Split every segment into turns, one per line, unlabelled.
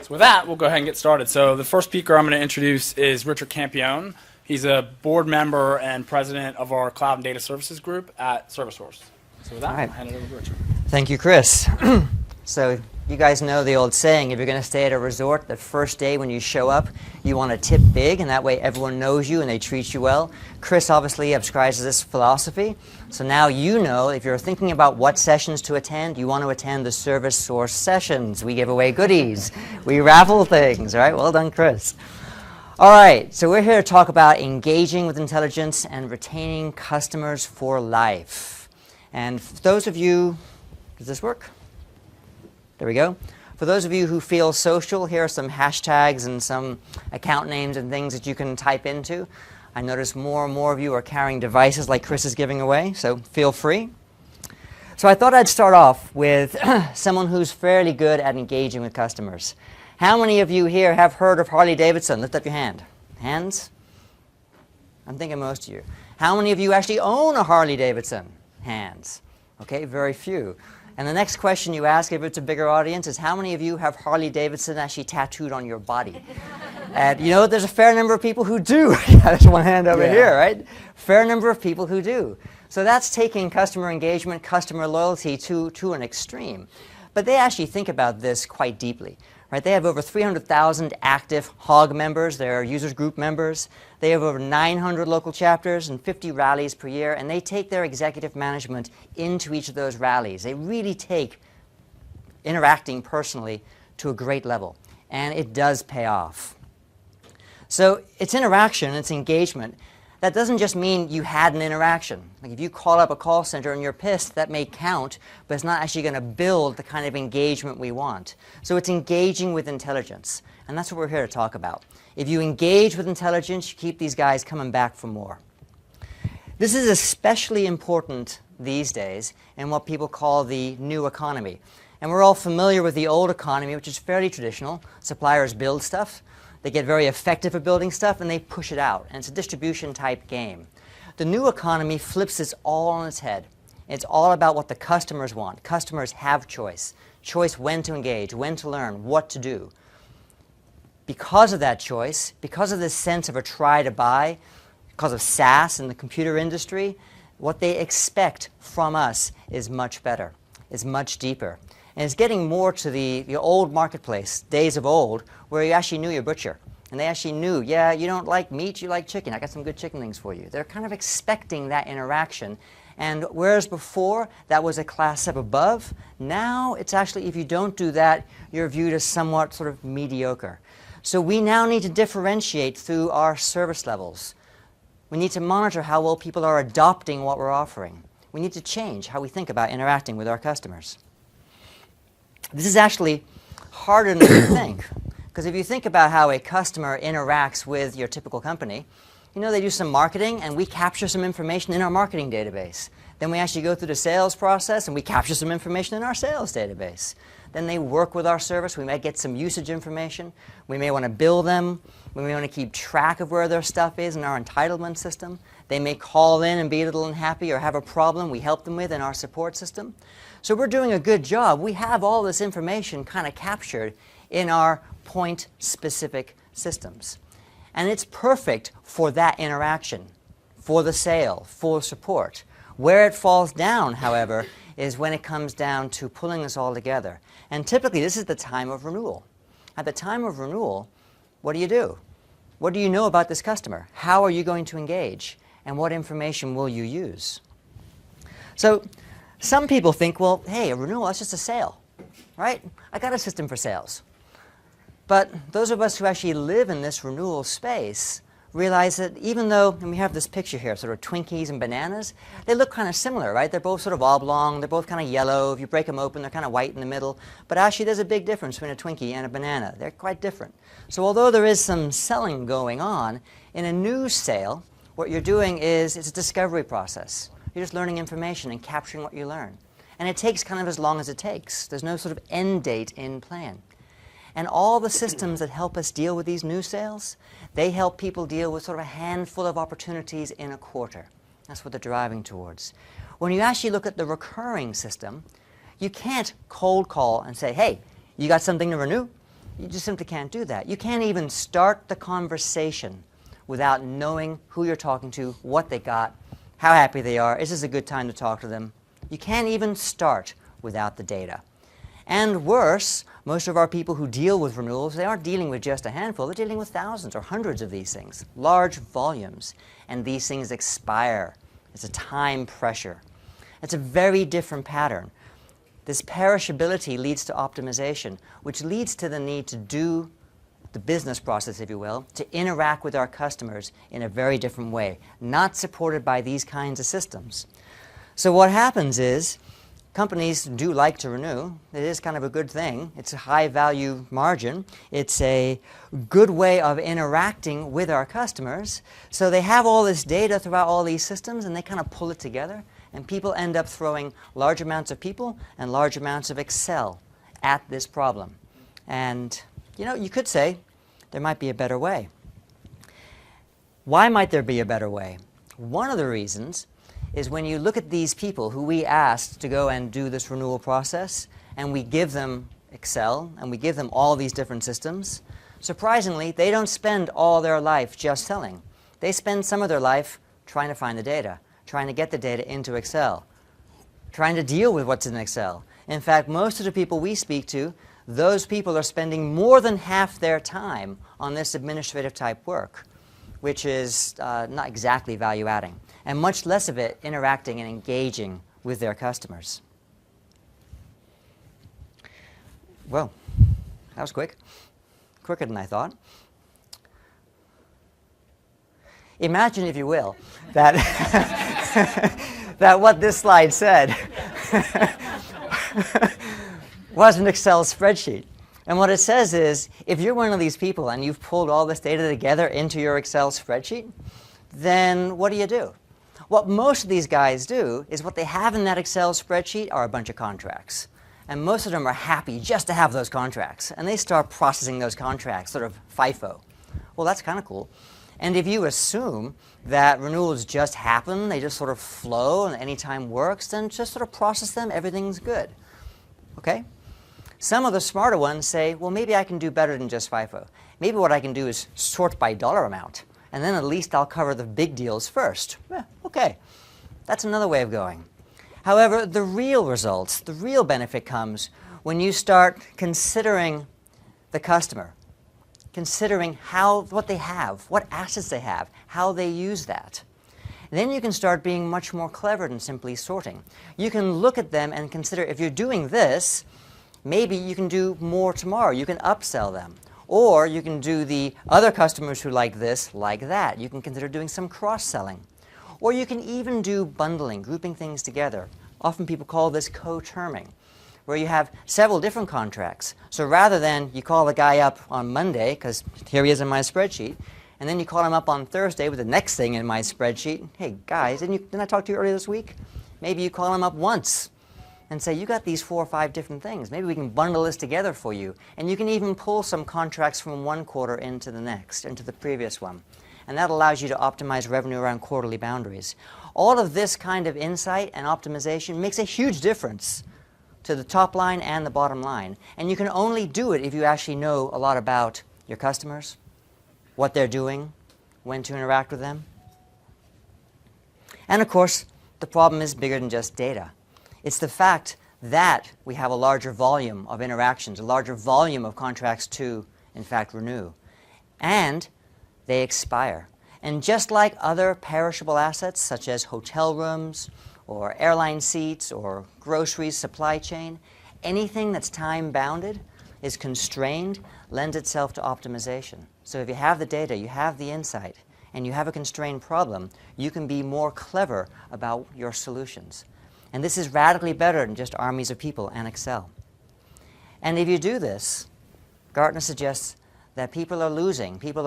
So with that, we'll go ahead and get started. So the first speaker I'm going to introduce is Richard Campione. He's a board member and president of our Cloud and Data Services group at ServiceSource. So with that, I'll hand it over to Richard.
Thank you, Chris. So you guys know the old saying, if you're going to stay at a resort, the first day when you show up, you want to tip big, and that way everyone knows you and they treat you well. Chris obviously subscribes to this philosophy. So now you know if you're thinking about what sessions to attend, you want to attend the ServiceSource sessions. We give away goodies. We raffle things. All right, well done, Chris. All right, so we're here to talk about engaging with intelligence and retaining customers for life. And for those of you, does this work? There we go. For those of you who feel social, here are some hashtags and some account names and things that you can type into. I notice more and more of you are carrying devices like Chris is giving away, so feel free. So I thought I'd start off with someone who's fairly good at engaging with customers. How many of you here have heard of Harley Davidson? Lift up your hand. Hands? I'm thinking most of you. How many of you actually own a Harley Davidson? Hands. Okay, very few. And the next question you ask, if it's a bigger audience, is how many of you have Harley Davidson actually tattooed on your body? And you know, there's a fair number of people who do. There's one hand over here, right? Fair number of people who do. So that's taking customer engagement, customer loyalty to an extreme. But they actually think about this quite deeply. Right, they have over 300,000 active HOG members. They're users group members. They have over 900 local chapters and 50 rallies per year, and they take their executive management into each of those rallies. They really take interacting personally to a great level, and it does pay off. So it's interaction, it's engagement. That doesn't just mean you had an interaction. Like if you call up a call center and you're pissed, that may count, but it's not actually going to build the kind of engagement we want. So it's engaging with intelligence, and that's what we're here to talk about. If you engage with intelligence, you keep these guys coming back for more. This is especially important these days in what people call the new economy. And we're all familiar with the old economy, which is fairly traditional. Suppliers build stuff. They get very effective at building stuff, and they push it out. And it's a distribution-type game. The new economy flips this all on its head. It's all about what the customers want. Customers have choice. Choice when to engage, when to learn, what to do. Because of that choice, because of this sense of a try to buy, because of SaaS in the computer industry, what they expect from us is much better, is much deeper. And it's getting more to the old marketplace, days of old, where you actually knew your butcher. And they actually knew, yeah, you don't like meat, you like chicken. I got some good chicken things for you. They're kind of expecting that interaction. And whereas before that was a class step above, now it's actually, if you don't do that, you're viewed as somewhat sort of mediocre. So we now need to differentiate through our service levels. We need to monitor how well people are adopting what we're offering. We need to change how we think about interacting with our customers. This is actually harder than you think, because if you think about how a customer interacts with your typical company, you know, they do some marketing and we capture some information in our marketing database. Then we actually go through the sales process and we capture some information in our sales database. Then they work with our service. We might get some usage information. We may want to bill them. We may want to keep track of where their stuff is in our entitlement system. They may call in and be a little unhappy or have a problem we help them with in our support system. So we're doing a good job. We have all this information kind of captured in our point-specific systems. And it's perfect for that interaction, for the sale, for support. Where it falls down, however, is when it comes down to pulling this all together. And typically, this is the time of renewal. At the time of renewal, what do? What do you know about this customer? How are you going to engage? And what information will you use? So some people think, well, hey, a renewal, that's just a sale, right? I got a system for sales. But those of us who actually live in this renewal space realize that even though, and we have this picture here, sort of Twinkies and bananas, they look kind of similar, right? They're both sort of oblong, they're both kind of yellow. If you break them open, they're kind of white in the middle. But actually, there's a big difference between a Twinkie and a banana. They're quite different. So although there is some selling going on, in a new sale, what you're doing is it's a discovery process. You're just learning information and capturing what you learn. And it takes kind of as long as it takes. There's no sort of end date in plan. And all the systems that help us deal with these new sales, they help people deal with sort of a handful of opportunities in a quarter. That's what they're driving towards. When you actually look at the recurring system, you can't cold call and say, hey, you got something to renew? You just simply can't do that. You can't even start the conversation without knowing who you're talking to, what they got, how happy they are, is this a good time to talk to them. You can't even start without the data. And worse, most of our people who deal with renewals, they aren't dealing with just a handful, they're dealing with thousands or hundreds of these things, large volumes, and these things expire. It's a time pressure. It's a very different pattern. This perishability leads to optimization, which leads to the need to do the business process, if you will, to interact with our customers in a very different way, not supported by these kinds of systems. So what happens is companies do like to renew. It is kind of a good thing. It's a high-value margin. It's a good way of interacting with our customers. So they have all this data throughout all these systems, and they kind of pull it together. And people end up throwing large amounts of people and large amounts of Excel at this problem. And, you know, you could say there might be a better way. Why might there be a better way? One of the reasons is when you look at these people who we asked to go and do this renewal process, and we give them Excel, and we give them all these different systems, surprisingly, they don't spend all their life just selling. They spend some of their life trying to find the data, trying to get the data into Excel, trying to deal with what's in Excel. In fact, most of the people we speak to, those people are spending more than half their time on this administrative type work, which is not exactly value-adding, and much less of it interacting and engaging with their customers. Well, that was quick. Quicker than I thought. Imagine, if you will, that, that what this slide said was an Excel spreadsheet. And what it says is, if you're one of these people and you've pulled all this data together into your Excel spreadsheet, then what do? What most of these guys do is what they have in that Excel spreadsheet are a bunch of contracts. And most of them are happy just to have those contracts. And they start processing those contracts, sort of FIFO. Well, that's kind of cool. And if you assume that renewals just happen, they just sort of flow and any time works, then just sort of process them, everything's good. Okay? Some of the smarter ones say, well, maybe I can do better than just FIFO. Maybe what I can do is sort by dollar amount, and then at least I'll cover the big deals first. Okay, that's another way of going. However, the real results, the real benefit comes when you start considering the customer, considering what they have, what assets they have, how they use that. Then you can start being much more clever than simply sorting. You can look at them and consider, if you're doing this, maybe you can do more tomorrow. You can upsell them. Or you can do the other customers who like this, like that. You can consider doing some cross-selling. Or you can even do bundling, grouping things together. Often people call this co-terming, where you have several different contracts. So rather than you call the guy up on Monday, because here he is in my spreadsheet, and then you call him up on Thursday with the next thing in my spreadsheet. Hey, guys, didn't I talk to you earlier this week? Maybe you call him up once and say, you got these 4 or 5 different things. Maybe we can bundle this together for you. And you can even pull some contracts from one quarter into the next, into the previous one. And that allows you to optimize revenue around quarterly boundaries. All of this kind of insight and optimization makes a huge difference to the top line and the bottom line. And you can only do it if you actually know a lot about your customers, what they're doing, when to interact with them. And of course, the problem is bigger than just data. It's the fact that we have a larger volume of interactions, a larger volume of contracts to, in fact, renew. And they expire. And just like other perishable assets, such as hotel rooms, or airline seats, or groceries, supply chain, anything that's time-bounded, is constrained, lends itself to optimization. So if you have the data, you have the insight, and you have a constrained problem, you can be more clever about your solutions. And this is radically better than just armies of people and Excel. And if you do this, Gartner suggests that people are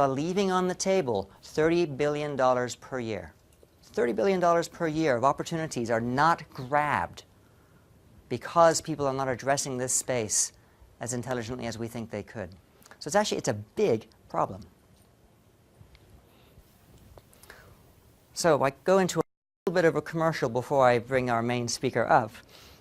leaving on the table $30 billion per year. $30 billion per year of opportunities are not grabbed because people are not addressing this space as intelligently as we think they could. So it's a big problem. So I go into a little bit of a commercial before I bring our main speaker up.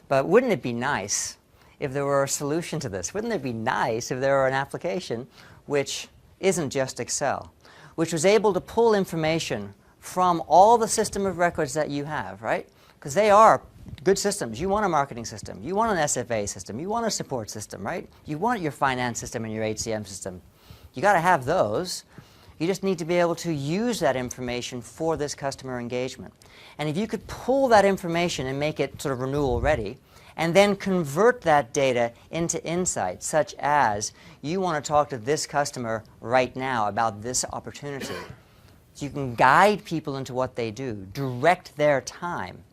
But wouldn't it be nice if there were a solution to this? Wouldn't it be nice if there were an application which isn't just Excel, which was able to pull information from all the system of records that you have, right? Because they are good systems. You want a marketing system. You want an SFA system. You want a support system, right? You want your finance system and your HCM system. You got to have those. You just need to be able to use that information for this customer engagement. And if you could pull that information and make it sort of renewal ready, and then convert that data into insights, such as you want to talk to this customer right now about this opportunity. So you can guide people into what they do, direct their time.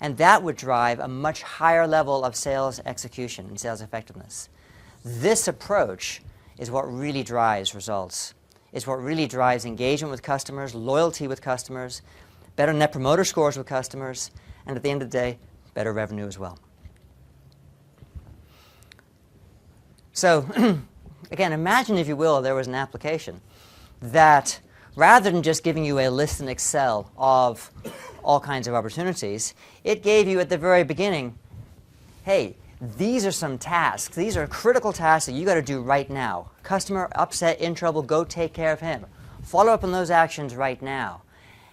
And that would drive a much higher level of sales execution and sales effectiveness. This approach is what really drives results. It's what really drives engagement with customers, loyalty with customers, better Net Promoter Scores with customers, and at the end of the day, better revenue as well. So again, imagine, if you will, there was an application that, rather than just giving you a list in Excel of all kinds of opportunities, it gave you at the very beginning, hey, these are some tasks. These are critical tasks that you got to do right now. Customer upset, in trouble, go take care of him. Follow up on those actions right now.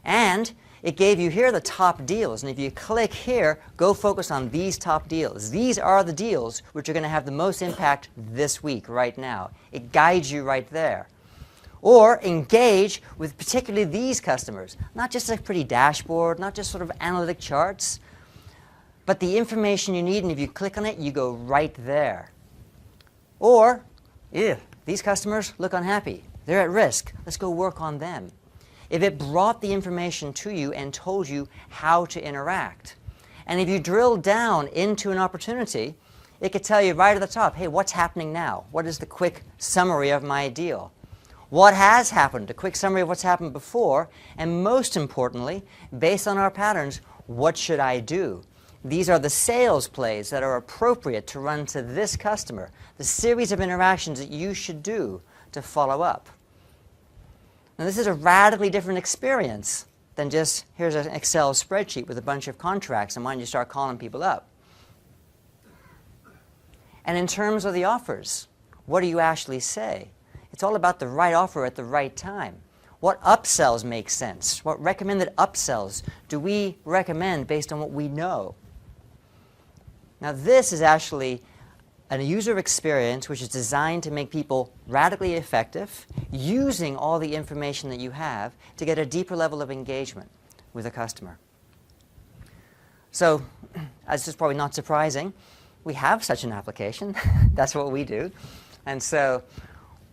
And it gave you, here are the top deals. And if you click here, go focus on these top deals. These are the deals which are going to have the most impact this week, right now. It guides you right there. Or engage with particularly these customers. Not just a pretty dashboard, not just sort of analytic charts, but the information you need, and if you click on it, you go right there. Or, these customers look unhappy. They're at risk. Let's go work on them. If it brought the information to you and told you how to interact. And if you drill down into an opportunity, it could tell you right at the top, hey, what's happening now? What is the quick summary of my deal? What has happened? A quick summary of what's happened before. And most importantly, based on our patterns, what should I do? These are the sales plays that are appropriate to run to this customer, the series of interactions that you should do to follow up. Now, this is a radically different experience than just, here's an Excel spreadsheet with a bunch of contracts, and when you start calling people up. And in terms of the offers, what do you actually say? It's all about the right offer at the right time. What upsells make sense? What recommended upsells do we recommend based on what we know? Now, this is actually a user experience which is designed to make people radically effective, using all the information that you have to get a deeper level of engagement with a customer. So, as is probably not surprising, we have such an application. That's what we do. And so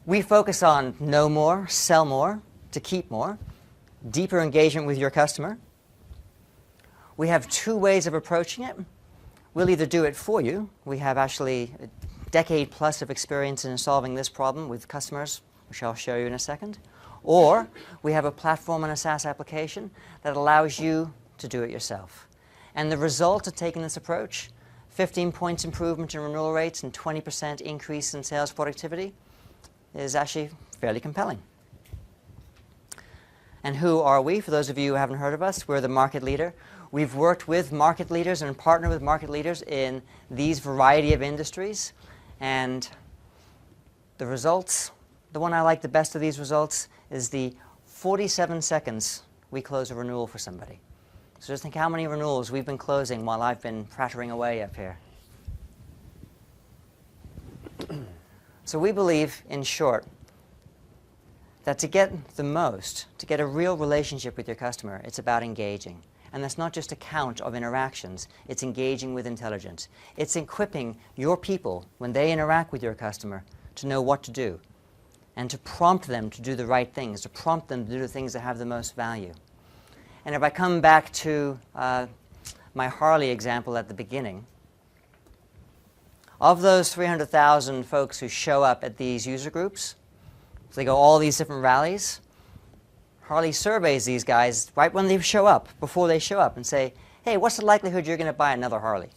we focus on know more, sell more, to keep more, deeper engagement with your customer. We have two ways of approaching it. We'll either do it for you. We have actually a decade plus of experience in solving this problem with customers, which I'll show you in a second. Or we have a platform and a SaaS application that allows you to do it yourself. And the result of taking this approach, 15 points improvement in renewal rates and 20% increase in sales productivity, is actually fairly compelling. And who are we? For those of you who haven't heard of us, we're the market leader. We've worked with market leaders and partnered with market leaders in these variety of industries. And the results, the one I like the best of these results is the 47 seconds we close a renewal for somebody. So just think how many renewals we've been closing while I've been prattering away up here. So we believe, in short, that to get the most, to get a real relationship with your customer, it's about engaging. And that's not just a count of interactions. It's engaging with intelligence. It's equipping your people, when they interact with your customer, to know what to do and to prompt them to do the right things, to prompt them to do the things that have the most value. And if I come back to my Harley example at the beginning, of those 300,000 folks who show up at these user groups, so they go all these different rallies, Harley surveys these guys right when they show up, before they show up, and say, hey, what's the likelihood you're going to buy another Harley?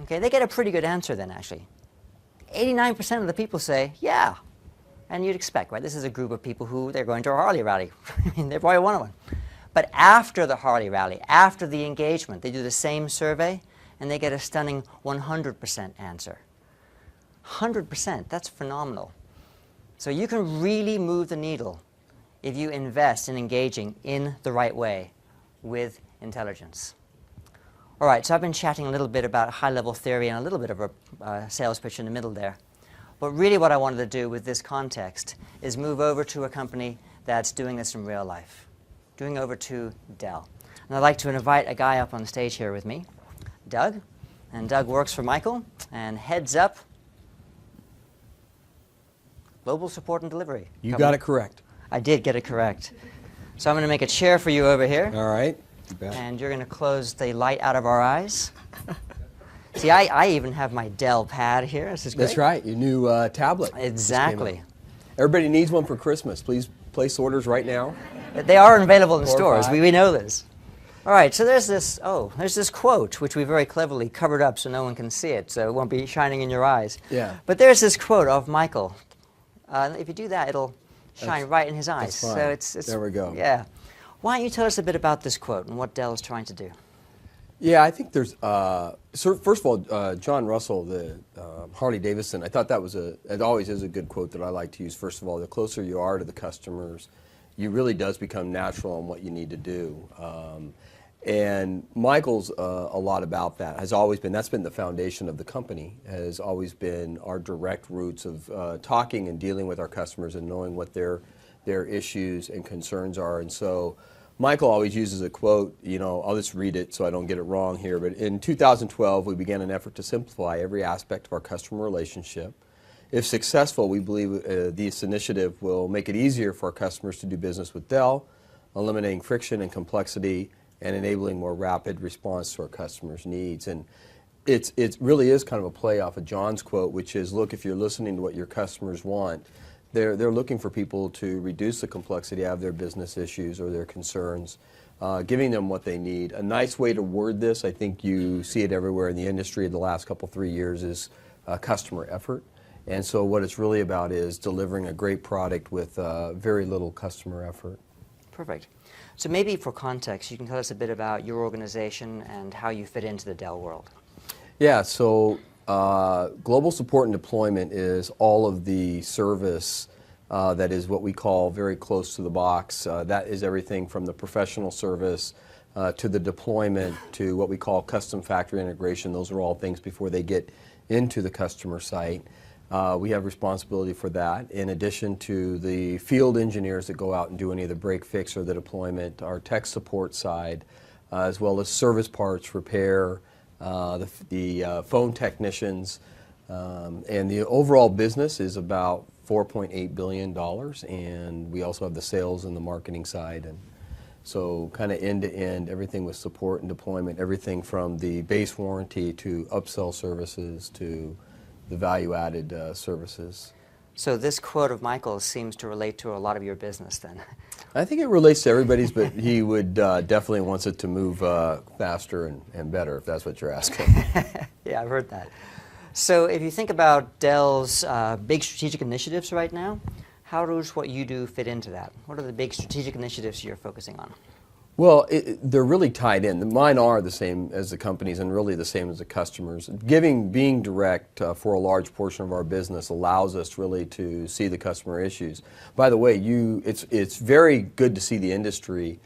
Okay, they get a pretty good answer then, actually. 89% of the people say, yeah. And you'd expect, right? This is a group of people who they're going to a Harley rally. I mean, they probably want one. But after the Harley rally, after the engagement, they do the same survey, and they get a stunning 100% answer. 100%, that's phenomenal. So you can really move the needle if you invest in engaging in the right way with intelligence. All right, so I've been chatting a little bit about high-level theory and a little bit of a sales pitch in the middle there. But really what I wanted to do with this context is move over to a company that's doing this in real life, doing over to Dell. And I'd like to invite a guy up on stage here with me, Doug. And Doug works for Michael and heads up Global Support and Delivery.
You got it correct.
I did get it correct. So I'm going to make a chair for you over here.
All right. You bet.
And you're going to close the light out of our eyes. See, I even have my Dell pad here. This is great.
That's right. Your new tablet.
Exactly.
Everybody needs one for Christmas. Please place orders right now.
They are available in
4 or
stores.
5.
We know this. All right, so there's this quote, which we very cleverly covered up so no one can see it, so it won't be shining in your eyes.
Yeah.
But there's this quote of Michael. If you do that, it'll shine right in his eyes.
That's fine.
So it's
there we go.
Yeah. Why don't you tell us a bit about this quote and what Dell is trying to do?
Yeah, I think there's, first of all, John Russell, the Harley Davidson, I thought that was it always is a good quote that I like to use. First of all, the closer you are to the customers, you really does become natural on what you need to do. And Michael's a lot about that, has always been, that's been the foundation of the company, has always been our direct roots of talking and dealing with our customers and knowing what their issues and concerns are. And so Michael always uses a quote, I'll just read it so I don't get it wrong here, but in 2012 we began an effort to simplify every aspect of our customer relationship. If successful, we believe this initiative will make it easier for our customers to do business with Dell, eliminating friction and complexity and enabling more rapid response to our customers' needs. And it really is kind of a play off of John's quote, which is, look, if you're listening to what your customers want, they're looking for people to reduce the complexity out of their business issues or their concerns, giving them what they need. A nice way to word this, I think you see it everywhere in the industry in the last couple, 3 years, is customer effort. And so what it's really about is delivering a great product with very little customer effort.
Perfect. So maybe for context, you can tell us a bit about your organization and how you fit into the Dell world.
Yeah, so global support and deployment is all of the service that is what we call very close to the box. That is everything from the professional service to the deployment to what we call custom factory integration. Those are all things before they get into the customer site. We have responsibility for that, in addition to the field engineers that go out and do any of the break fix or the deployment, our tech support side, as well as service parts, repair, the phone technicians, and the overall business is about $4.8 billion, and we also have the sales and the marketing side. And so kind of end-to-end, everything with support and deployment, everything from the base warranty to upsell services to the value-added services.
So this quote of Michael's seems to relate to a lot of your business then.
I think it relates to everybody's, but he would definitely wants it to move faster and better, if that's what you're asking.
Yeah, I've heard that. So if you think about Dell's big strategic initiatives right now, how does what you do fit into that? What are the big strategic initiatives you're focusing on?
Well, they're really tied in. Mine are the same as the companies and really the same as the customers. Being direct for a large portion of our business allows us really to see the customer issues. By the way, it's very good to see the industry.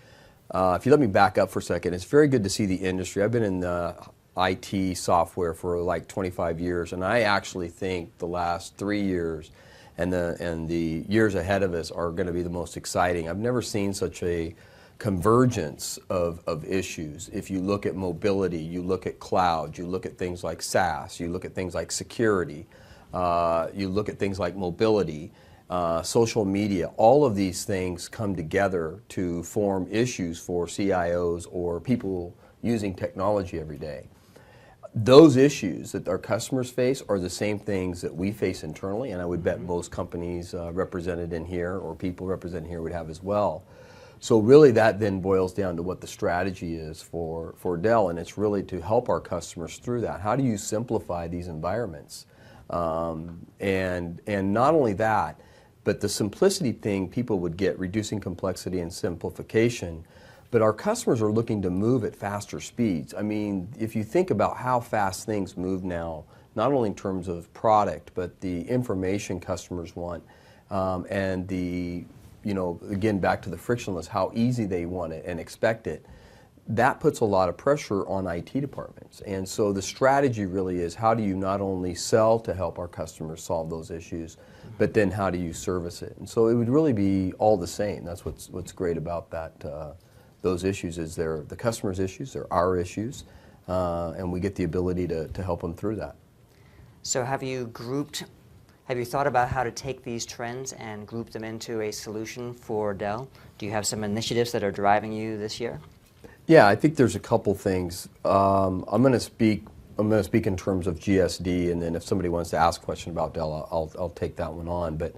If you let me back up for a second, it's very good to see the industry. I've been in the IT software for like 25 years, and I actually think the last 3 years and the years ahead of us are going to be the most exciting. I've never seen such a convergence of issues. If you look at mobility, you look at cloud, you look at things like SaaS, you look at things like security, you look at things like mobility, social media, all of these things come together to form issues for CIOs or people using technology every day. Those issues that our customers face are the same things that we face internally, and I would bet most companies represented in here or people represented here would have as well. So really that then boils down to what the strategy is for Dell, and it's really to help our customers through that. How do you simplify these environments? And not only that, but the simplicity thing people would get, reducing complexity and simplification, But our customers are looking to move at faster speeds. I mean, if you think about how fast things move now, not only in terms of product, but the information customers want, and the, again, back to the frictionless, how easy they want it and expect it, that puts a lot of pressure on IT departments. And so the strategy really is, how do you not only sell to help our customers solve those issues, but then how do you service it? And so it would really be all the same. That's what's great about that. Those issues is they're the customer's issues, they're our issues, and we get the ability to help them through that.
So have you thought about how to take these trends and group them into a solution for Dell? Do you have some initiatives that are driving you this year?
Yeah, I think there's a couple things. I'm going to speak in terms of GSD, and then if somebody wants to ask a question about Dell, I'll take that one on. But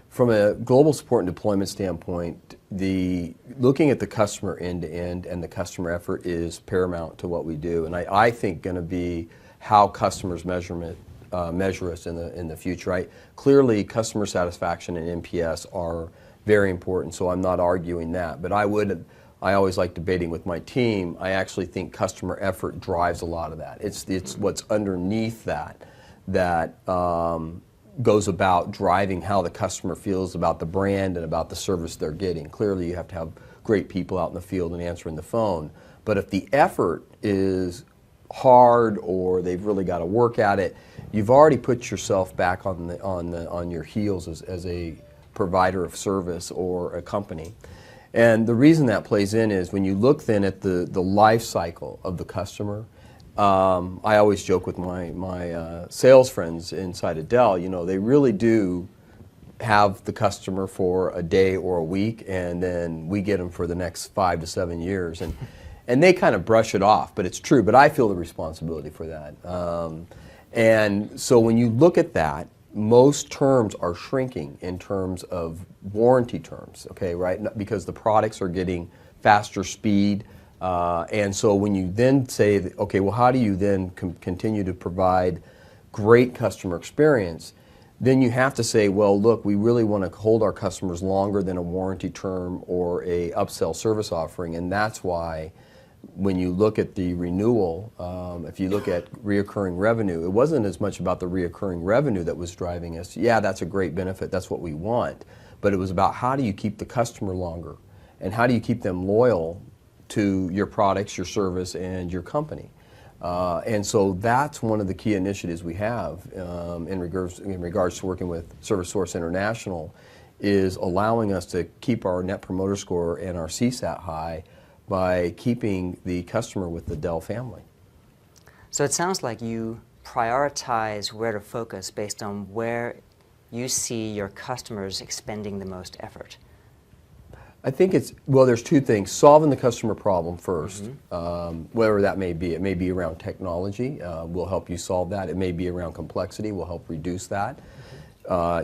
from a global support and deployment standpoint, looking at the customer end to end and the customer effort is paramount to what we do, and I think going to be how customers measure us in the future. Clearly, customer satisfaction and NPS are very important, so I'm not arguing that. But I always like debating with my team. I actually think customer effort drives a lot of that. It's what's underneath that goes about driving how the customer feels about the brand and about the service they're getting. Clearly, you have to have great people out in the field and answering the phone. But if the effort is hard or they've really got to work at it, you've already put yourself back on your heels as a provider of service or a company. And the reason that plays in is when you look then at the life cycle of the customer. I always joke with my sales friends inside of Dell, they really do have the customer for a day or a week, and then we get them for the next 5 to 7 years. And they kind of brush it off, but it's true. But I feel the responsibility for that. And so when you look at that, most terms are shrinking in terms of warranty terms, okay, right? Because the products are getting faster speed. And so when you then say, okay, well, how do you then continue to provide great customer experience? Then you have to say, well, look, we really want to hold our customers longer than a warranty term or a upsell service offering. And that's why when you look at the renewal, if you look at reoccurring revenue, it wasn't as much about the reoccurring revenue that was driving us. Yeah, that's a great benefit. That's what we want. But it was about how do you keep the customer longer, and how do you keep them loyal to your products, your service, and your company. And so that's one of the key initiatives we have in regards to working with ServiceSource International, is allowing us to keep our Net Promoter Score and our CSAT high by keeping the customer with the Dell family.
So it sounds like you prioritize where to focus based on where you see your customers expending the most effort.
I think there's two things. Solving the customer problem first, whatever that may be. It may be around technology, we'll help you solve that. It may be around complexity, we'll help reduce that.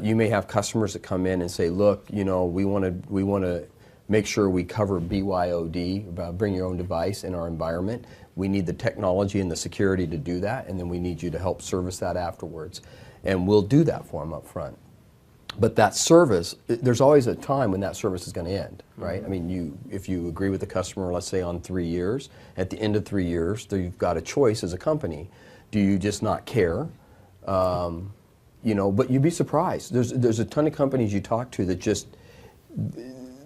You may have customers that come in and say, look, we want to make sure we cover BYOD, bring your own device, in our environment. We need the technology and the security to do that, and then we need you to help service that afterwards. And we'll do that for them up front. But that service, there's always a time when that service is going to end, right? I mean, if you agree with the customer, let's say on 3 years, at the end of 3 years, you've got a choice as a company. Do you just not care? But you'd be surprised. There's a ton of companies you talk to that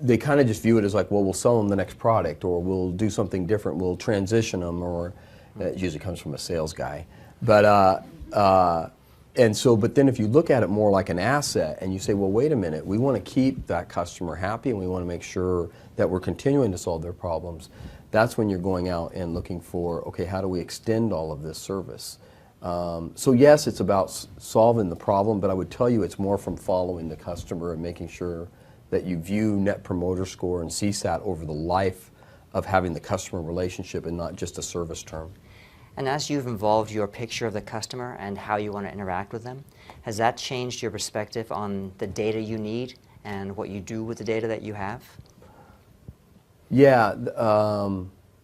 they kind of just view it as like, well, we'll sell them the next product, or we'll do something different, we'll transition them, or it usually comes from a sales guy. But then if you look at it more like an asset and you say, well, wait a minute, we want to keep that customer happy and we want to make sure that we're continuing to solve their problems, that's when you're going out and looking for, okay, how do we extend all of this service? So yes, it's about solving the problem, but I would tell you it's more from following the customer and making sure that you view Net Promoter Score and CSAT over the life of having the customer relationship and not just a service term.
And as you've evolved your picture of the customer and how you want to interact with them, has that changed your perspective on the data you need and what you do with the data that you have?
Yeah,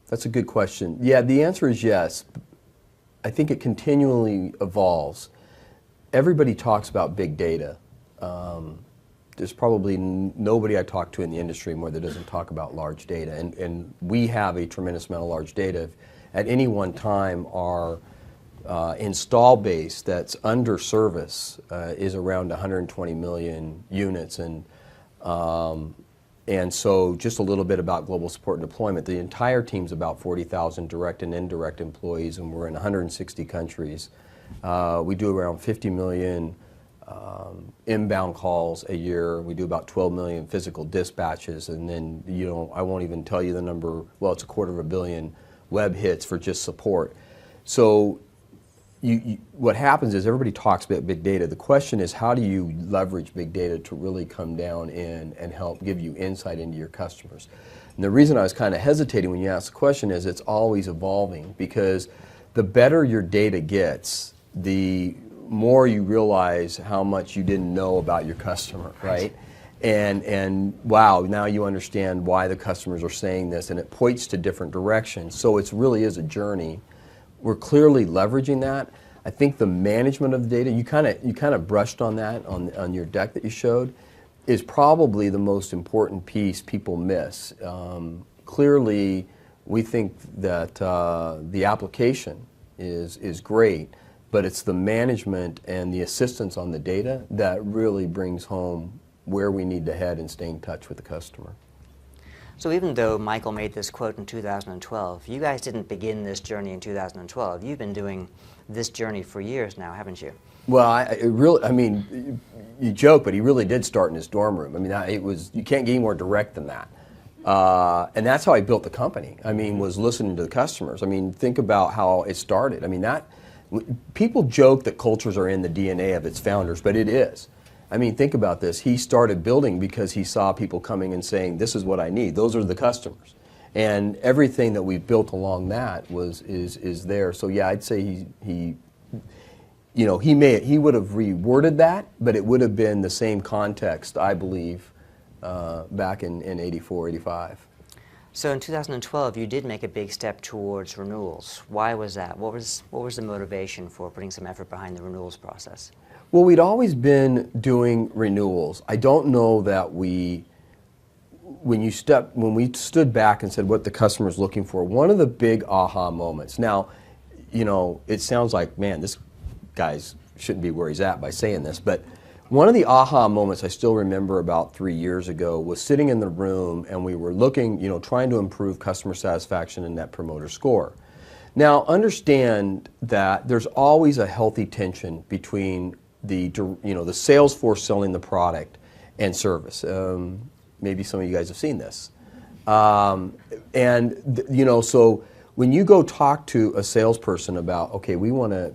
that's a good question. Yeah, the answer is yes. I think it continually evolves. Everybody talks about big data. there's probably nobody I talk to in the industry more that doesn't talk about large data, and we have a tremendous amount of large data. At any one time, our install base that's under service is around 120 million units, and so just a little bit about global support and deployment. The entire team's about 40,000 direct and indirect employees, and we're in 160 countries. We do around 50 million inbound calls a year. We do about 12 million physical dispatches, and then I won't even tell you the number. Well, it's 250 million web hits for just support. So what happens is everybody talks about big data. The question is, how do you leverage big data to really come down in and help give you insight into your customers? And the reason I was kind of hesitating when you asked the question is it's always evolving, because the better your data gets, the more you realize how much you didn't know about your customer, right? And wow, now you understand why the customers are saying this, and it points to different directions. So it really is a journey. We're clearly leveraging that. I think the management of the data, you kind of brushed on that on your deck that you showed, is probably the most important piece people miss. Clearly, we think that the application is great, but it's the management and the assistance on the data that really brings home where we need to head and stay in touch with the customer.
So even though Michael made this quote in 2012, you guys didn't begin this journey in 2012. You've been doing this journey for years now, haven't you?
Well, you joke, but he really did start in his dorm room. I mean, you can't get any more direct than that. And that's how I built the company. I mean, was listening to the customers. I mean, think about how it started. I mean, people joke that cultures are in the DNA of its founders, but it is. I mean, think about this. He started building because he saw people coming and saying, "This is what I need." Those are the customers, and everything that we've built along that is there. So yeah, I'd say he would have reworded that, but it would have been the same context, I believe, back in 84, 85.
So in 2012, you did make a big step towards renewals. Why was that? What was the motivation for putting some effort behind the renewals process?
Well, we'd always been doing renewals. I don't know that when we stood back and said what the customer's looking for, one of the big aha moments. Now, it sounds like, man, this guy shouldn't be where he's at by saying this, but one of the aha moments I still remember about 3 years ago was sitting in the room and we were looking, trying to improve customer satisfaction and net promoter score. Now, understand that there's always a healthy tension between the sales force selling the product and service. Maybe some of you guys have seen this. So when you go talk to a salesperson about, okay, we want to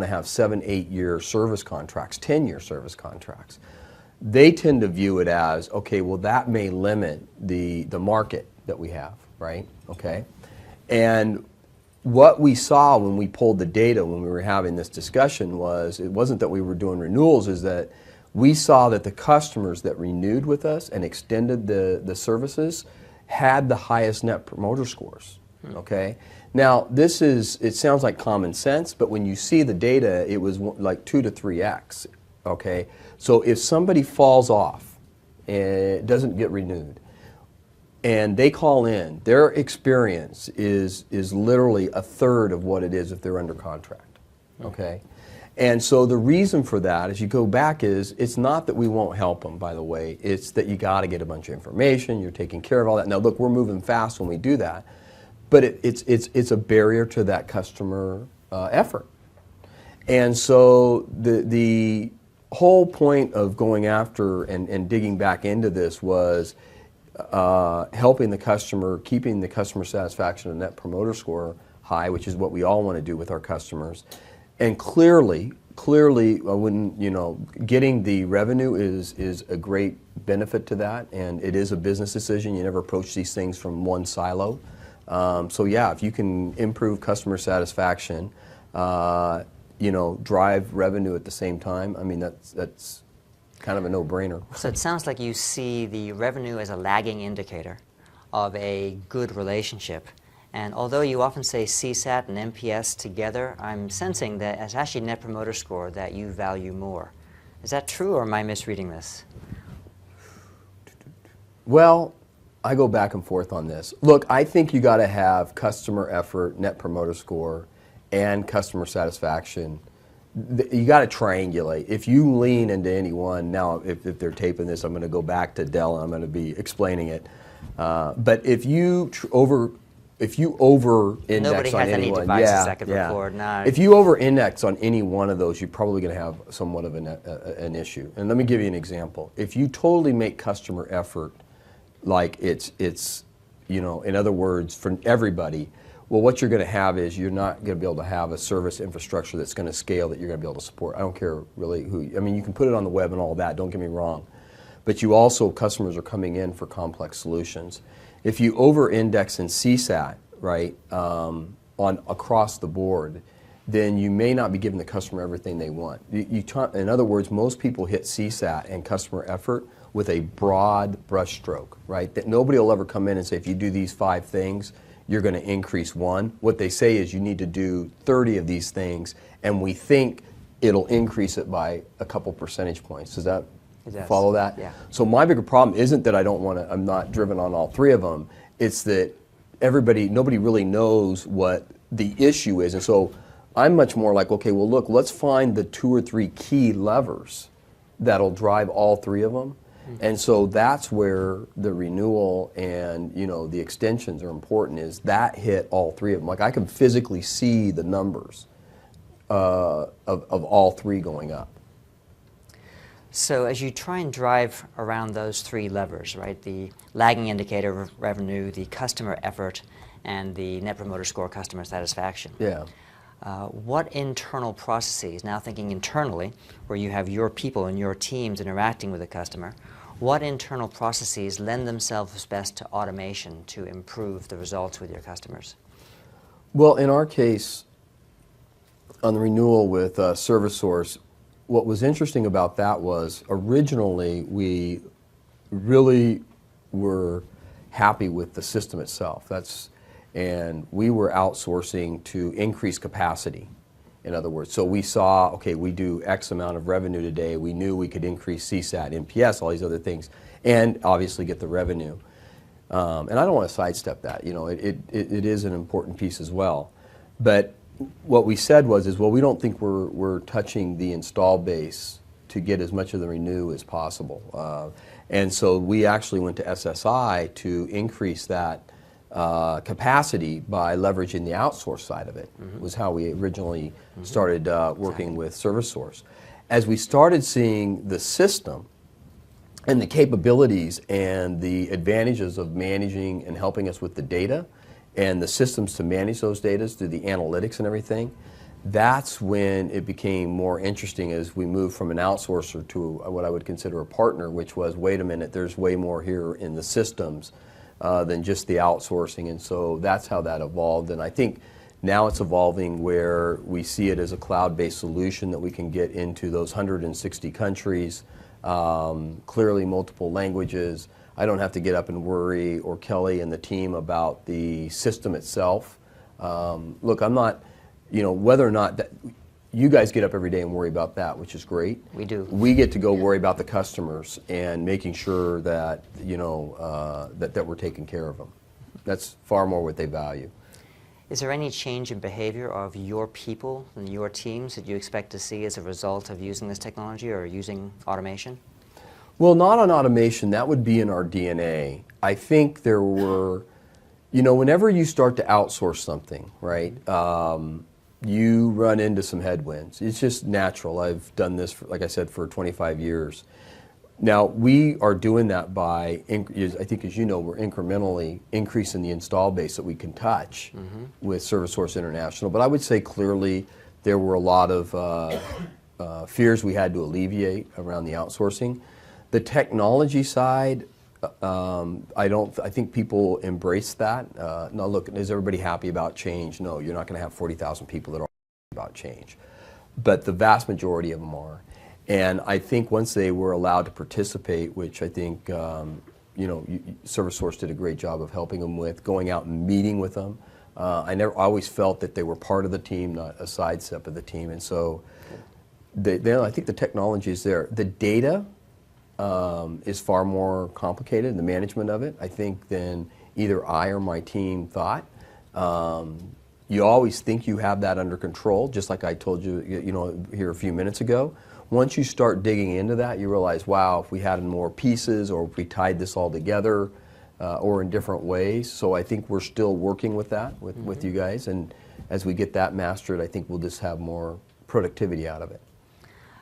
have 7-8 year service contracts, 10-year service contracts, they tend to view it as, okay, well, that may limit the market that we have, right? Okay, and what we saw when we pulled the data when we were having this discussion was, it wasn't that we were doing renewals, is that we saw that the customers that renewed with us and extended the services had the highest net promoter scores, okay? Now, it sounds like common sense, but when you see the data, it was like 2 to 3x, okay? So if somebody falls off and it doesn't get renewed, and they call in, their experience is literally a third of what it is if they're under contract, okay? And so the reason for that, as you go back, is it's not that we won't help them, by the way. It's that you got to get a bunch of information, you're taking care of all that. Now, look, we're moving fast when we do that, but it's a barrier to that customer effort. And so the whole point of going after and digging back into this was helping the customer, keeping the customer satisfaction and net promoter score high, which is what we all want to do with our customers. And clearly, getting the revenue is a great benefit to that, and it is a business decision. You never approach these things from one silo. So yeah, if you can improve customer satisfaction, drive revenue at the same time, I mean, that's kind of a no-brainer.
So it sounds like you see the revenue as a lagging indicator of a good relationship. And although you often say CSAT and NPS together, I'm sensing that it's actually Net Promoter Score that you value more. Is that true, or am I misreading this?
Well, I go back and forth on this. Look, I think you got to have customer effort, net promoter score, and customer satisfaction. You got to triangulate. If you lean into any one, now if they're taping this, I'm going to go back to Dell and I'm going to be explaining it. But if you over-index
Nobody
on
has any
anyone,
devices that could record. No.
If you over-index on any one of those, you're probably going to have somewhat of an issue. And let me give you an example. If you totally make customer effort like it's in other words, for everybody, well, what you're going to have is you're not going to be able to have a service infrastructure that's going to scale that you're going to be able to support. I don't care really who. I mean, you can put it on the web and all that. Don't get me wrong, but you also customers are coming in for complex solutions. If you over-index in CSAT, right, on across the board, then you may not be giving the customer everything they want. In other words, most people hit CSAT and customer effort with a broad brushstroke, right? That nobody will ever come in and say, if you do these 5 things, you're going to increase 1. What they say is you need to do 30 of these things, and we think it'll increase it by a couple percentage points. Does that follow that?
Yeah.
So my bigger problem isn't that I'm not driven on all 3 of them. It's that nobody really knows what the issue is. And so I'm much more like, okay, well, look, let's find the 2 or 3 key levers that'll drive all 3 of them. And so that's where the renewal and the extensions are important, is that hit all 3 of them. Like I can physically see the numbers of all 3 going up.
So as you try and drive around those 3 levers, right, the lagging indicator of revenue, the customer effort, and the net promoter score customer satisfaction.
Yeah.
What internal processes, now thinking internally, where you have your people and your teams interacting with the customer, what internal processes lend themselves best to automation to improve the results with your customers?
Well, in our case, on the renewal with ServiceSource, what was interesting about that was originally we really were happy with the system itself. And we were outsourcing to increase capacity, in other words. So we saw, okay, we do X amount of revenue today. We knew we could increase CSAT, NPS, all these other things, and obviously get the revenue. And I don't want to sidestep that. It is an important piece as well. But what we said was, well, we don't think we're touching the install base to get as much of the renew as possible. And so we actually went to SSI to increase that capacity by leveraging the outsource side of it. Was how we originally started working with ServiceSource. As we started seeing the system and the capabilities and the advantages of managing and helping us with the data and the systems to manage those data through the analytics and everything, that's when it became more interesting as we moved from an outsourcer to what I would consider a partner, which was, wait a minute, there's way more here in the systems than just the outsourcing. And so that's how that evolved. And I think now it's evolving where we see it as a cloud-based solution that we can get into those 160 countries, clearly multiple languages. I don't have to get up and worry, or Kelly and the team, about the system itself. Look, I'm not, whether or not that, you guys get up every day and worry about that, which is great.
We do.
We get to go worry about the customers and making sure that, that we're taking care of them. That's far more what they value.
Is there any change in behavior of your people and your teams that you expect to see as a result of using this technology or using automation?
Well, not on automation. That would be in our DNA. I think there were, whenever you start to outsource something, right, you run into some headwinds. It's just natural. I've done this, like I said, for 25 years. Now, we are doing that by, I think as you know, we're incrementally increasing the install base that we can touch with ServiceSource International. But I would say clearly there were a lot of fears we had to alleviate around the outsourcing. The technology side, I think people embrace that. Now look, is everybody happy about change? No, you're not going to have 40,000 people that are happy about change. But the vast majority of them are. And I think once they were allowed to participate, which I think ServiceSource did a great job of helping them with, going out and meeting with them. I always felt that they were part of the team, not a sidestep of the team. And so I think the technology is there. The data is far more complicated, the management of it, I think, than either I or my team thought. You always think you have that under control, just like I told you, here a few minutes ago. Once you start digging into that, you realize, wow, if we had more pieces, or if we tied this all together, or in different ways. So I think we're still working with that, with you guys, and as we get that mastered, I think we'll just have more productivity out of it.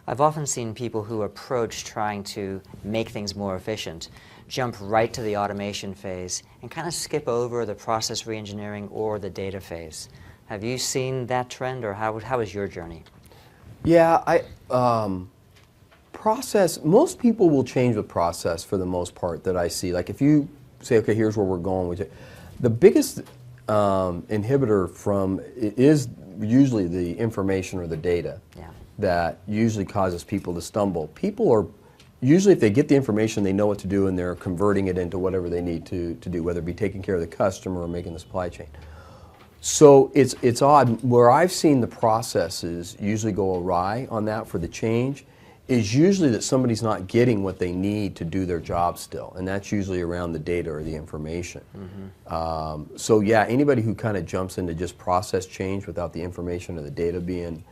I've often seen people who approach trying to make things more efficient jump right to the automation phase and kind of skip over the process reengineering or the data phase. Have you seen that trend, or how is your journey?
Yeah, process, most people will change the process for the most part that I see. Like if you say, okay, here's where we're going with it. The biggest inhibitor from it is usually the information or the data that usually causes people to stumble. People are, usually if they get the information, they know what to do, and they're converting it into whatever they need to do, whether it be taking care of the customer or making the supply chain. So it's odd. Where I've seen the processes usually go awry on that for the change is usually that somebody's not getting what they need to do their job still, and that's usually around the data or the information. So yeah, anybody who kind of jumps into just process change without the information or the data being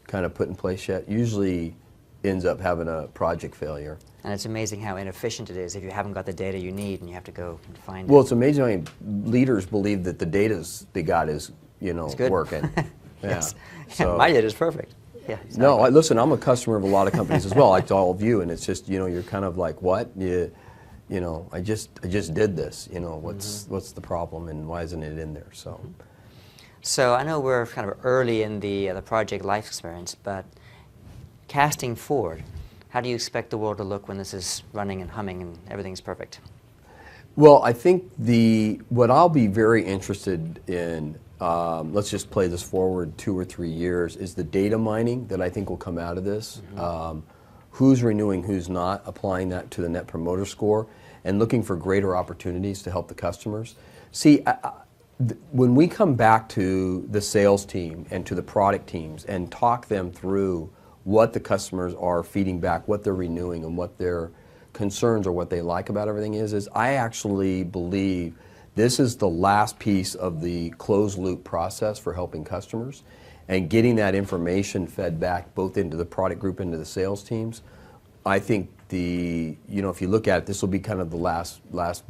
kind of put in place yet usually ends up having a project failure.
And it's amazing how inefficient it is if you haven't got the data you need and you have to go and find it.
Well, it's amazing how leaders believe that the data they got is, working.
Yes.
So,
my data is perfect. Yeah, exactly.
No, listen, I'm a customer of a lot of companies as well, like to all of you, and it's just, you're kind of like, what? I just did this. What's the problem, and why isn't it in there?
So I know we're kind of early in the project life experience, but casting forward, how do you expect the world to look when this is running and humming and everything's perfect?
Well, I think what I'll be very interested in, let's just play this forward 2 or 3 years, is the data mining that I think will come out of this. Who's renewing, who's not, applying that to the Net Promoter Score, and looking for greater opportunities to help the customers. See, when we come back to the sales team and to the product teams and talk them through what the customers are feeding back, what they're renewing, and what their concerns or what they like about everything is I actually believe this is the last piece of the closed loop process for helping customers, and getting that information fed back both into the product group, into the sales teams. I think if you look at it, this will be kind of the last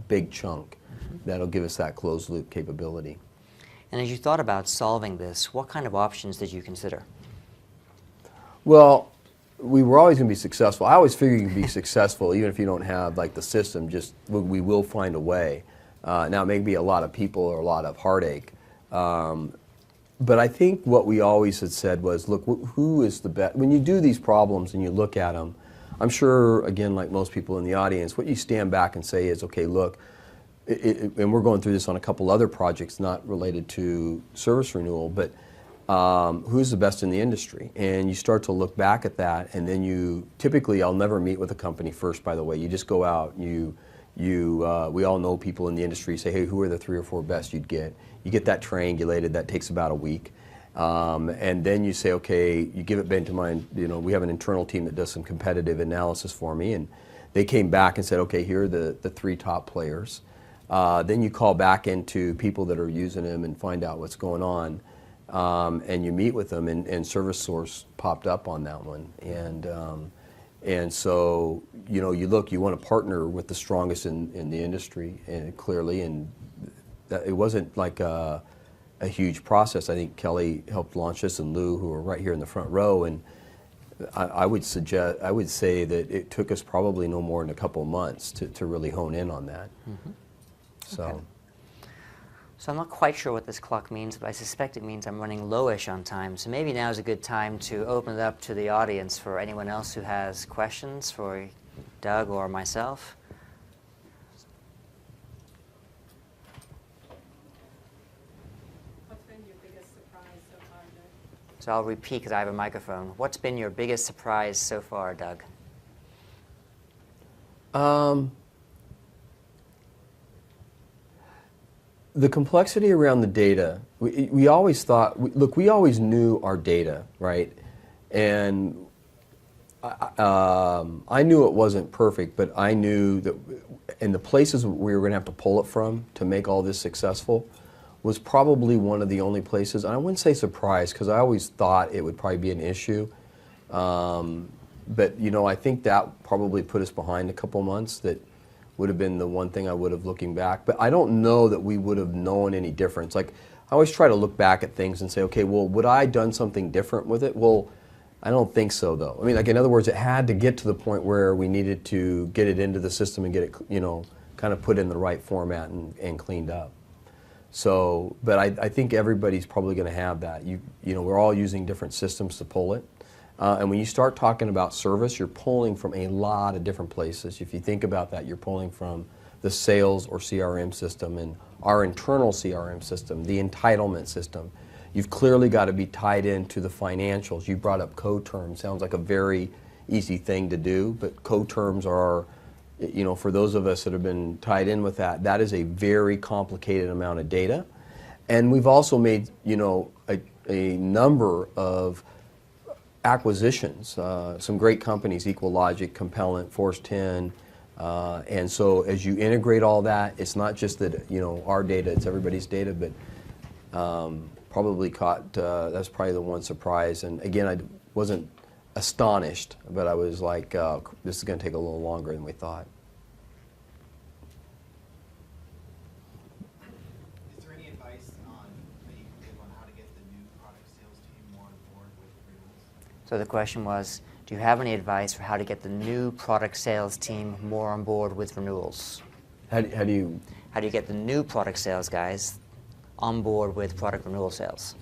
big chunk that'll give us that closed loop capability.
And as you thought about solving this, what kind of options did you consider?
Well, we were always going to be successful. I always figure you can be successful even if you don't have the system. Just we will find a way. Now it may be a lot of people or a lot of heartache, but I think what we always had said was, look, who is the best? When you do these problems and you look at them, I'm sure, again, like most people in the audience, what you stand back and say is, okay, look, and we're going through this on a couple other projects not related to service renewal, but who's the best in the industry? And you start to look back at that, and then typically, I'll never meet with a company first, by the way. You just go out, we all know people in the industry, say, hey, who are the 3 or 4 best you'd get? You get that triangulated, that takes about a week. And then you say, okay, you give it back to mine, we have an internal team that does some competitive analysis for me, and they came back and said, okay, here are the 3 top players. Then you call back into people that are using them and find out what's going on. And you meet with them, and ServiceSource popped up on that one. And so, you want to partner with the strongest in the industry, and clearly, and it wasn't like a huge process. I think Kelly helped launch this, and Lou, who are right here in the front row, and I would say that it took us probably no more than a couple of months to really hone in on that.
Okay. So I'm not quite sure what this clock means, but I suspect it means I'm running lowish on time. So maybe now is a good time to open it up to the audience for anyone else who has questions for Doug or myself.
What's been your biggest surprise so far, Doug?
So I'll repeat because I have a microphone. What's been your biggest surprise so far, Doug?
The complexity around the data, we always thought, we always knew our data, right? And I knew it wasn't perfect, but I knew that in the places we were going to have to pull it from to make all this successful was probably one of the only places, and I wouldn't say surprised, because I always thought it would probably be an issue. But, you know, I think that probably put us behind a couple months. That would have been the one thing I would have looking back. But I don't know that we would have known any difference. Like, I always try to look back at things and say, okay, well, would I have done something different with it? Well, I don't think so, though. I mean, like, in other words, it had to get to the point where we needed to get it into the system and get it, you know, kind of put in the right format and cleaned up. So, but I think everybody's probably going to have that. You know, we're all using different systems to pull it. And when you start talking about service, you're pulling from a lot of different places. If you think about that, you're pulling from the sales or CRM system and our internal CRM system, the entitlement system. You've clearly got to be tied into the financials. You brought up co-terms. Sounds like a very easy thing to do, but co-terms are, you know, for those of us that have been tied in with that, that is a very complicated amount of data. And we've also made, you know, a number of acquisitions, some great companies, EqualLogic, Compellent, Force 10, and so as you integrate all that, it's not just that, you know, our data, it's everybody's data, but probably caught, that's probably the one surprise. And again, I wasn't astonished, but I was like, this is going to take a little longer than we thought.
Is there any advice that you can give on how to get the new product sales team more on board with renewals?
So the question was, do you have any advice for how to get the new product sales team more on board with renewals?
How do you
get the new product sales guys on board with product renewal sales?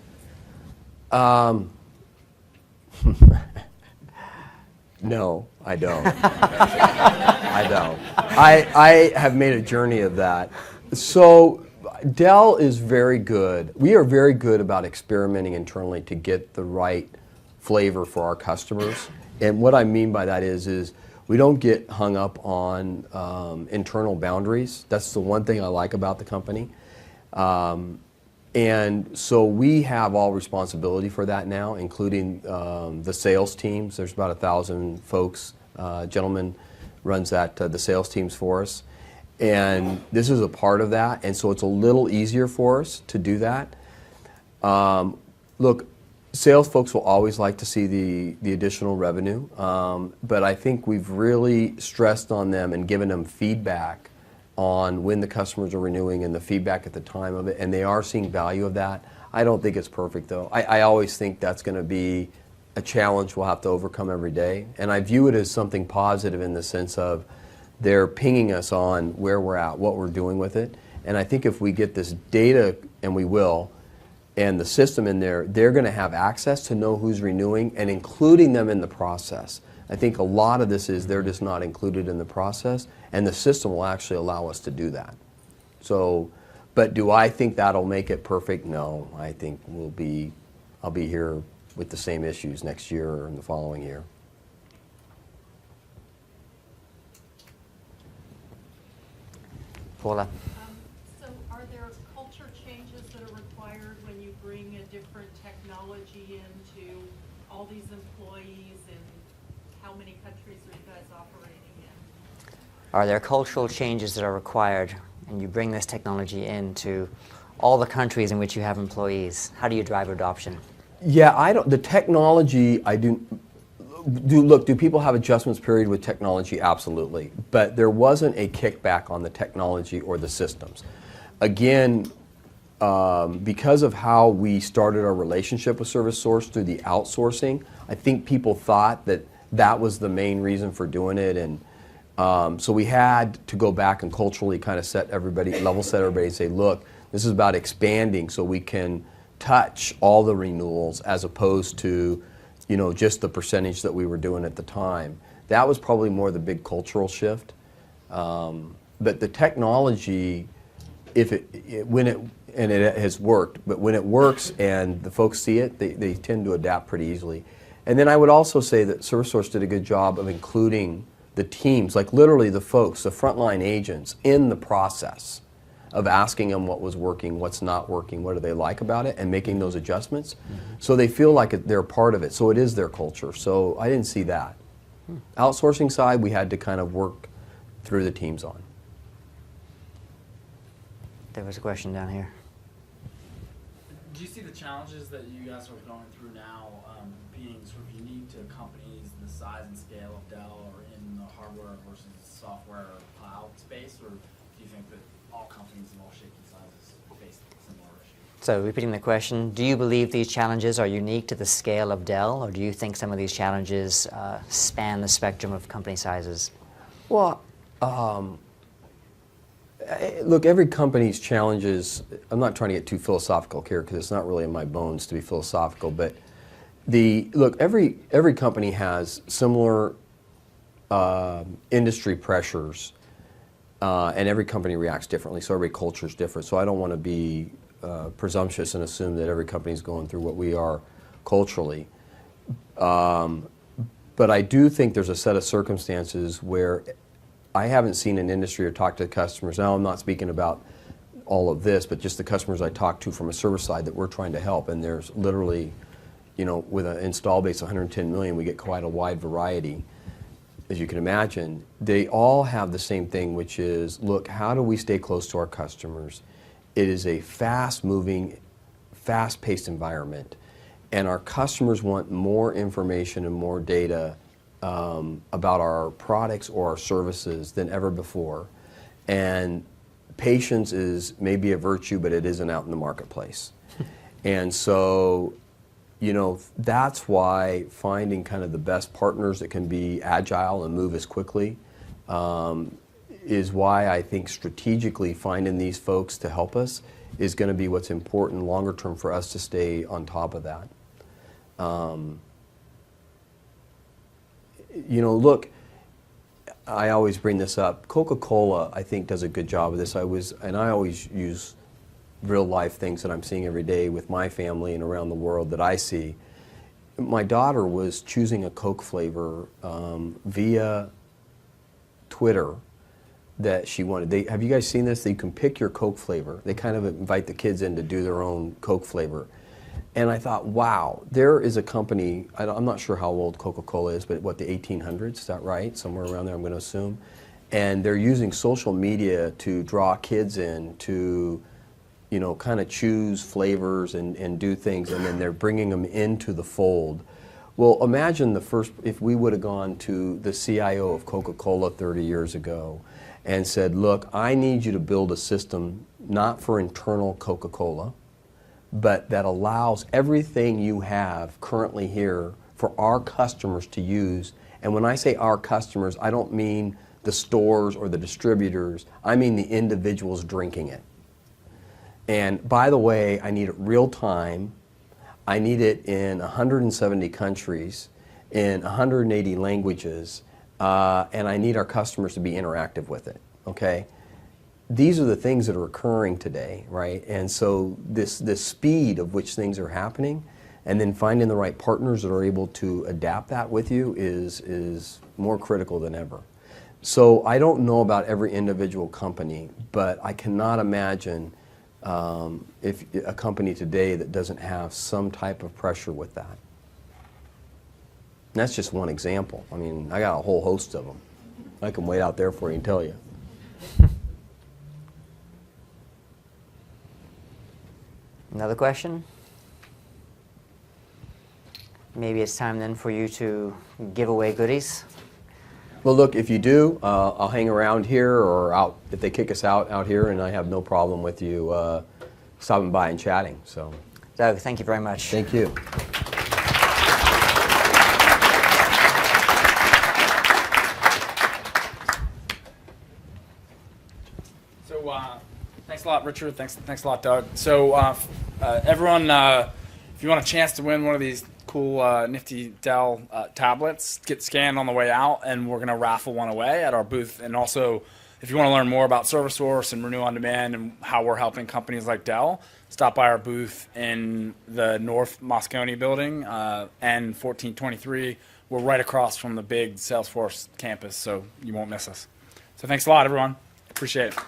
No, I don't. I don't. I have made a journey of that. So Dell is very good. We are very good about experimenting internally to get the right flavor for our customers. And what I mean by that is we don't get hung up on internal boundaries. That's the one thing I like about the company. And so we have all responsibility for that now, including the sales teams. There's about 1,000 folks. Gentleman runs that the sales teams for us. And this is a part of that, and so it's a little easier for us to do that. Look, sales folks will always like to see the additional revenue, but I think we've really stressed on them and given them feedback on when the customers are renewing and the feedback at the time of it, and they are seeing value of that. I don't think it's perfect, though. I always think that's going to be a challenge we'll have to overcome every day, and I view it as something positive in the sense of they're pinging us on where we're at, what we're doing with it, and I think if we get this data, and we will, and the system in there, they're going to have access to know who's renewing and including them in the process. I think a lot of this is they're just not included in the process, and the system will actually allow us to do that. So, but do I think that'll make it perfect? No. I think I'll be here with the same issues next year or in the following year.
Paula?
So are there culture changes that are required when you bring a different technology into all these employees, and how many countries are you guys operating in?
Are there cultural changes that are required and you bring this technology into all the countries in which you have employees? How do you drive adoption?
Yeah, the technology, do people have adjustments period with technology? Absolutely. But there wasn't a kickback on the technology or the systems. Again, because of how we started our relationship with ServiceSource through the outsourcing, I think people thought that was the main reason for doing it, and so we had to go back and culturally kind of level set everybody and say, look, this is about expanding so we can touch all the renewals as opposed to, you know, just the percentage that we were doing at the time. That was probably more the big cultural shift. But the technology, when it has worked, but when it works and the folks see it, they tend to adapt pretty easily. And then I would also say that ServiceSource did a good job of including the teams, like literally the folks, the frontline agents, in the process of asking them what was working, what's not working, what do they like about it, and making those adjustments. Mm-hmm. So they feel like they're part of it. So it is their culture. So I didn't see that. Outsourcing side, we had to kind of work through the teams on.
There was a question down here.
Do you see the challenges that you guys are going through now being sort of unique to companies the size and scale of Dell or in the hardware versus software or cloud space, or do you think that all companies of all shapes and sizes face similar issues?
So repeating the question, do you believe these challenges are unique to the scale of Dell, or do you think some of these challenges span the spectrum of company sizes?
Well, look, every company's challenges, I'm not trying to get too philosophical here because it's not really in my bones to be philosophical, but look, every company has similar industry pressures, and every company reacts differently, so every culture is different. So I don't want to be presumptuous and assume that every company is going through what we are culturally. But I do think there's a set of circumstances where I haven't seen an industry or talked to customers. Now, I'm not speaking about all of this, but just the customers I talk to from a service side that we're trying to help. And there's literally, with an install base of 110 million, we get quite a wide variety. As you can imagine, they all have the same thing, which is, look, how do we stay close to our customers? It is a fast-moving, fast-paced environment. And our customers want more information and more data about our products or our services than ever before. And patience is maybe a virtue, but it isn't out in the marketplace. And so, that's why finding kind of the best partners that can be agile and move as quickly is why I think strategically finding these folks to help us is going to be what's important longer term for us to stay on top of that. Look, I always bring this up. Coca-Cola, I think, does a good job of this. I always use real life things that I'm seeing every day with my family and around the world that I see. My daughter was choosing a Coke flavor via Twitter that she wanted. Have you guys seen this? You can pick your Coke flavor. They kind of invite the kids in to do their own Coke flavor. And I thought, wow, there is a company, I'm not sure how old Coca-Cola is, but the 1800s, is that right? Somewhere around there, I'm going to assume. And they're using social media to draw kids in to, kind of choose flavors and do things, and then they're bringing them into the fold. Well, imagine if we would have gone to the CIO of Coca-Cola 30 years ago and said, look, I need you to build a system not for internal Coca-Cola, but that allows everything you have currently here for our customers to use. And when I say our customers, I don't mean the stores or the distributors. I mean the individuals drinking it. And by the way, I need it real time. I need it in 170 countries, in 180 languages, and I need our customers to be interactive with it, okay? These are the things that are occurring today, right? And so this speed of which things are happening, and then finding the right partners that are able to adapt that with you is more critical than ever. So I don't know about every individual company, but I cannot imagine if a company today that doesn't have some type of pressure with that. And that's just one example. I mean, I got a whole host of them. I can wait out there for you and tell you.
Another question? Maybe it's time then for you to give away goodies.
Well, look, if you do, I'll hang around here or out if they kick us out here, and I have no problem with you stopping by and chatting. So,
Doug, thank you very much.
Thank you.
So thanks a lot, Richard. Thanks a lot, Doug. So everyone, if you want a chance to win one of these cool nifty Dell tablets, get scanned on the way out, and we're going to raffle one away at our booth. And also, if you want to learn more about ServiceSource and Renew OnDemand and how we're helping companies like Dell, stop by our booth in the North Moscone building, N1423. We're right across from the big Salesforce campus, so you won't miss us. So thanks a lot, everyone. Appreciate it.